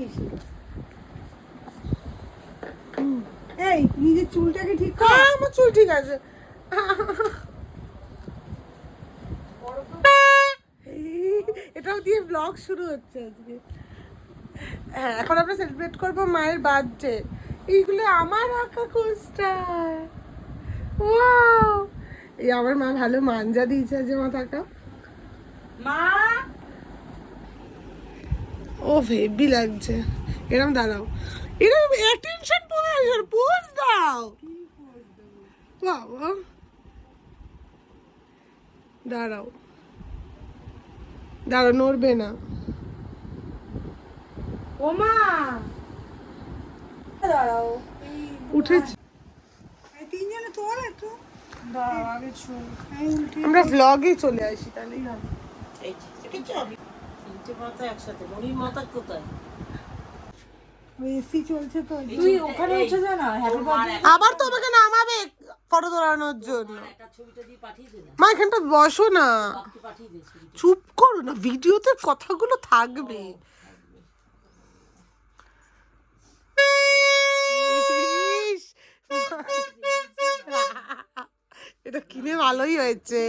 দেখিস এই নিজের চুলটাকে ঠিক কর। আমার চুল ঠিক আছে। এটাও দিয়ে ব্লগ শুরু হচ্ছে আজকে। হ্যাঁ, এখন আমরা সেলিব্রেট করবো মায়ের বার্থডে। এইগুলো আমার আঁকা কোস্টার। ওয়াও, এই আমার মা ভালো মাঞ্জা দিয়েছে যে মাথাটা। মা ও হেভি লাগছে। এরকম দাঁড়াও, এরকম অ্যাটেনশন পোজ দাও। বাবা দাঁড়াও দাঁড়াও, নড়বে না। ও মা দাঁড়াও, উঠেছি। তিনজনে তোল একটু দাঁড়াও আগে চুল আমরা ব্লগে চলে আসি তাহলেই হবে। একসাথে মনির মাথা কোথায়? এসি চলছে তো, তুই ওখানে উঠে যা না। Happy birthday. আবার তো আমাকে নামাবে ফটো তোলানোর জন্য। একটা ছবিটা দিয়ে পাঠিয়ে দে না, মা এখানটা বসো না, বাপকে পাঠিয়ে দে ছবিটা। চুপ করো না, ভিডিওতে কথাগুলো থাকবে। ইস, এটা কিনে ভালোই হয়েছে।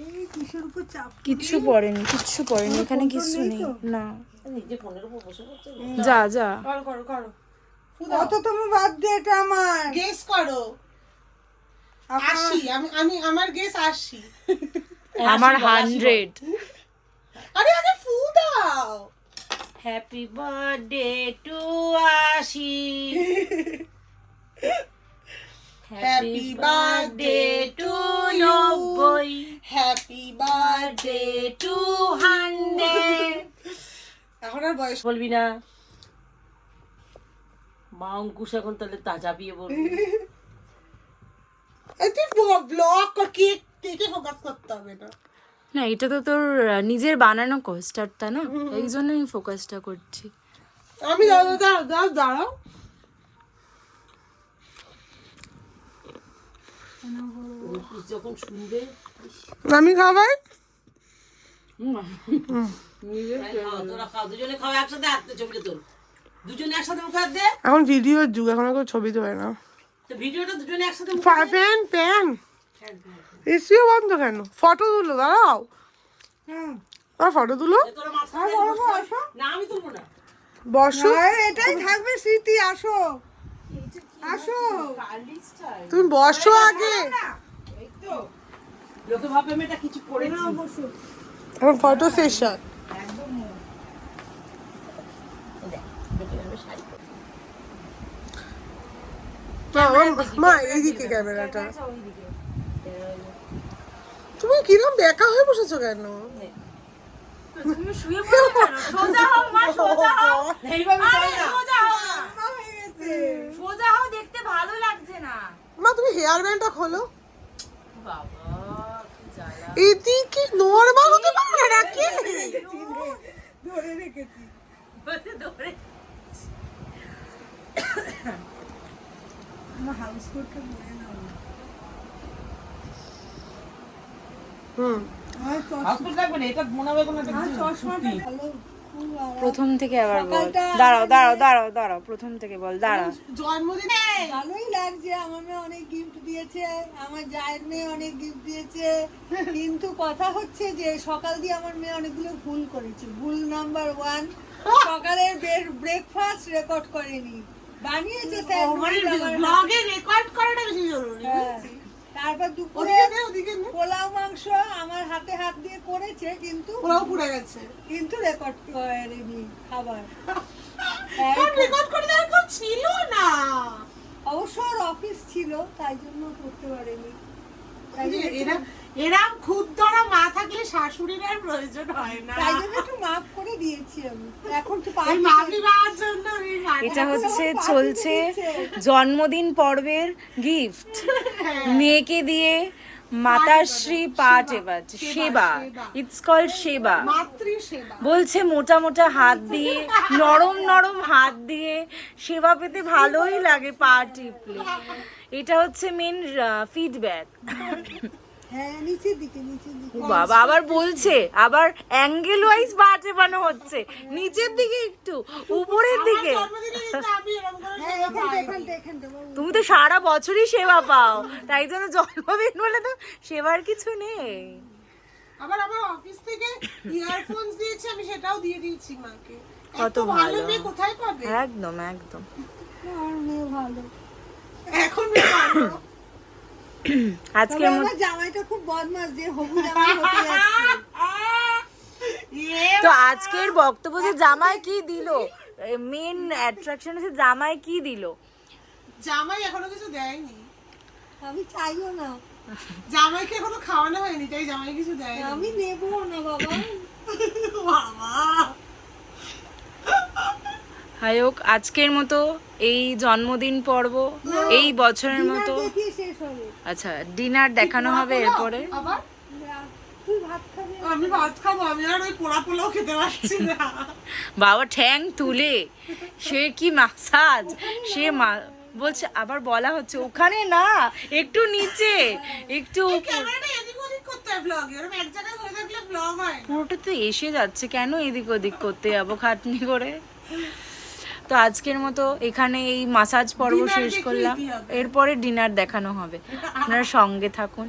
এই কিসের উপর চাপ কিচ্ছু পড়েনি, কিচ্ছু পড়েনি, এখানে কিচ্ছু নেই। না নিজে ফোনের উপর বসে বসে যা যা, করো করো করো, কততম বার্থডে এটা আমার? গেস করো। 80, আমি আমার গেস 80। আমার 100। আরে আগে ফু দাও। হ্যাপি বার্থডে টু আশি, happy birthday to 90, happy birthday to 100। এখন আর বয়স বলবি না মা অঙ্কুশ এখন তাহলে তাজা বিয়ে বলবি। এই তুই ব্লগ কর, কেকে ফোকাস করতে হবে না। না এটা তো তোর নিজের বানানো কোস্টারটা না, এই জন্য আমি ফোকাসটা করছি। আমি দাঁড়াও। অঙ্কুশ যখন শুনবে আমি খাবাই। তোরা খাও, দুজনে খাও একসাথে, হাতে ছবিটা তোল, দুজনে একসাথে মুখে হাত দে। এখন ভিডিওর যুগ, এখন আর ছবি তোলে না। তো ভিডিওটা দুজনে একসাথে প্যান এসিও বন্ধ কেন? ফটো তুলো, দাঁড়াও। ফটো তুলো, তোরা মাথা না, আমি তুলবো না। বসো। এটাই থাকবে স্মৃতি। আসো আসো, তুমি বসো আগে। লোকে ভাববে আমি এটা কিছু করেছি। এখন ফটো সেশন। মা এইদিকে ক্যামেরাটা। তুমি কিরম বেকা হয়ে বসেছো কেন? তুমি শুয়ে পড়ো কেন? সোজা হও মা, সোজা হও। এইভাবে আরে তাই না। সোজা হও না, সোজা হও, দেখতে ভালো লাগছে না। মা তুমি হেয়ার ব্যান্ডটা খোলো। বাবা কি জ্বালা। এদিকে নরমাল হতে পারে নাকি? ধরে রেখেছি। আমার হাউস কোটটা পরে নাও। হসপিটাল লাগবে না, এটা মনে হবে কোনো একটা আমার কিছু চশমাটা সত্যি। ভালো, খুব আরাম। প্রথম থেকে আবার বল। সকালটা দাঁড়াও দাঁড়াও দাঁড়াও দাঁড়াও, প্রথম থেকে বল, দাঁড়া। জন্মদিনে ভালোই লাগছে। আমার মেয়ে অনেক গিফট দিয়েছে, আমার জায়ের মেয়ে অনেক গিফট দিয়েছে, কিন্তু কথা হচ্ছে যে সকাল দিয়ে আমার মেয়ে অনেকগুলো ভুল করেছে। ভুল নাম্বার 1, সকালের ব্রেকফাস্ট রেকর্ড করেনি, বানিয়েছে স্যান্ডউইচ আমার ব্লগে রেকর্ড করাটা বেশি জরুরি। হ্যাঁ। তারপর দুপুরে ওদিকে পোলাও মাংস আমার হাতে হাত দিয়ে করেছে, কিন্তু ওরাও পুড়ে গেছে। রেকর্ড করেনি খাবার। রেকর্ড করে দেওয়ার কেউ ছিল না। অবশ্য ওর অফিস ছিল, তাই জন্য করতে পারেনি। তাই এরম খুদ ধরা মা থাকলে শাশুড়ির আর প্রয়োজন হয় না। একটু মাফ করে দিয়েছি আমি। এখন তো এই মাফি পাওয়ার জন্য আমি এটা হচ্ছে চলছে জন্মদিন পর্বের গিফট, মেয়েকে দিয়ে মাতাশ্রী পাঠ এবার সেবা, ইটস কল সেবা। মাতৃ সেবা। বলছে মোটা মোটা হাত দিয়ে, নরম নরম হাত দিয়ে সেবা পেতে ভালোই লাগে পা টিপলে। এটা হচ্ছে মেন ফিডব্যাক। হ্যাঁ নিচের দিকে ও বাবা, আবার বলছে, আবার অ্যাঙ্গেল ওয়াইজ পা চেপানো হচ্ছে, নিচের দিকে একটু, উপরের দিকে। জন্মদিনে কিন্তু আমি এরকম করে হ্যাঁ সেবা পাই। এখানটা বাবু। তুমি তো সারা বছরই সেবা পাও, তাই জন্য জন্মদিন বলে তো সেবার কিছু নেই। আবার আমার অফিস থেকে ইয়ারফোনস দিয়েছে, আমি সেটাও দিয়ে দিয়েছি মাকে। কত এত ভালো ভালো। মেয়ে কোথায় পাবে? একদম একদম। আমার মেয়ে ভালো। এখন মেয়ে ভালো। আজকের তবে মতো আমার জামাইটা খুব বদমাস, যে হবু জামাই হতে যাচ্ছে। ইয়ে তো আজকের বক্তব্য যে জামাই কি দিল, মেন অ্যাট্রাকশন হচ্ছে জামাই কি দিল। জামাই এখনো কিছু দেয়নি। আমি চাইও না, জামাইকে এখনো খাওয়ানো হয়নি, তাই জামাই কিছু দেয়নি। আমি নেবো না বাবা। বাবা যাই হোক, আজকের মতো এই জন্মদিন পর্ব এই বছরের ডিনার মতো, দেখিয়ে শেষ হবে। আচ্ছা ডিনার দেখানো হবে এরপরে। আবার তুই ভাত খাবি? আমি ভাত খাবো, আমি আর ওই পোড়া পোলাও খেতে পারছি না। বাবা ঠ্যাং তুলে সে কি মাসাজ, সে বলছে, আবার বলা হচ্ছে ওখানে না, একটু নিচে, একটু উপর। ক্যামেরাটা এদিক ওদিক করতে হয় ব্লগে, ওরকম এক জায়গায় ধরে থাকলে ব্লগ হয় না। পুরোটা তো এসে যাচ্ছে, কেন এদিক ওদিক করতে যাবো খাটনি করে। তো আজকের মতো এখানে এই মাসাজ পর্ব Dinner শেষ দেখিয়ে করলাম, কি হবে? এরপরে ডিনার দেখানো হবে, আপনারা সঙ্গে থাকুন।